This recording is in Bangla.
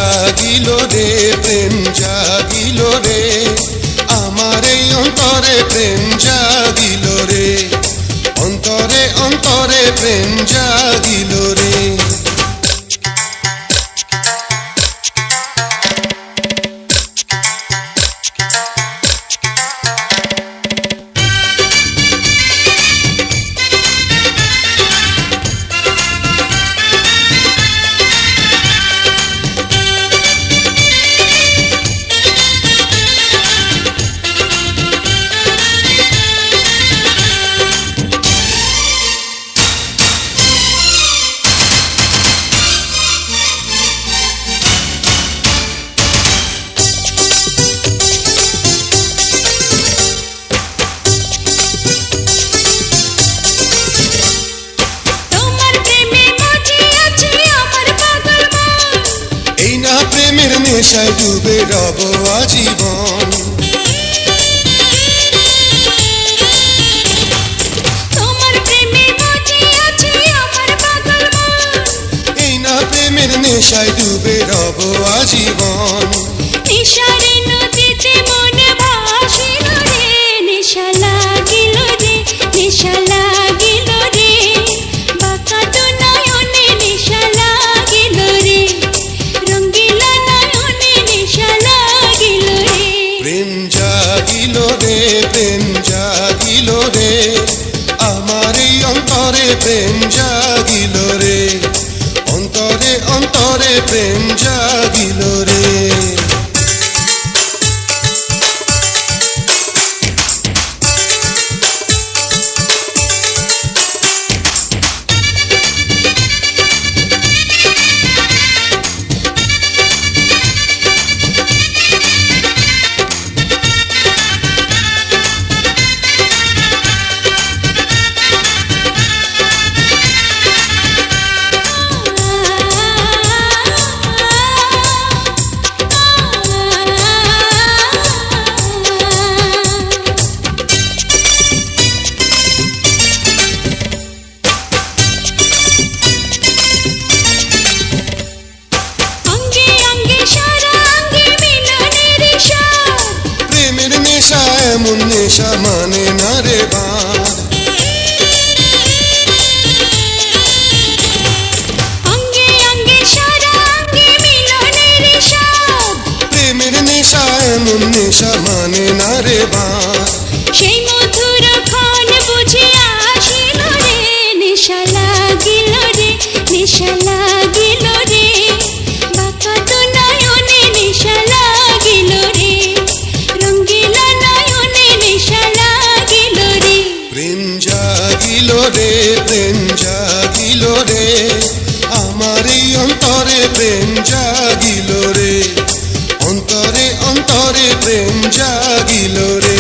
জাগিল রে, প্রেম জাগিল রে, আমার এই অন্তরে প্রেম জাগিল রে, অন্তরে অন্তরে প্রেম জাগিল রে। প্রেমের নেশায় ডুবে রব আজীবন, তোমার প্রেমে মজে আছে আমার পাগল মন। এই না প্রেমের নেশায় ডুবে রব আজীবন। নেশারে নদীতে মন ভাসিল রে, নেশা লাগিল রে, নেশা লাগিল রে, বাঁকা তো নয়নে নেশা লাগিল রে, রঙ্গিলা নয়নে নেশা লাগিল রে। প্রেম জাগিল রে, প্রেম জাগিল রে, আমার এই অন্তরে প্রেম জাগিল রে, অন্তরে অন্তরে প্রেম জাগিল রে। এমন নেশা মানে না রে বাঁধ, অঙ্গে অঙ্গে সারা অঙ্গে মিলনের স্বাদ, প্রেমের নেশা এমন নেশা মানে না রে বাঁধ। সেই মধুর ক্ষণ বুঝে আসিল রে, নেশা লাগিল রে, নেশা লাগিল রে, বাঁকা তো নয়নে নেশা লাগিল রে, রঙ্গিলা নয়নে নেশা লাগিল রে। প্রেম জাগিল রে, প্রেম জাগিল রে, আমার এই অন্তরে প্রেম জাগিল রে, অন্তরে অন্তরে প্রেম জাগিল রে।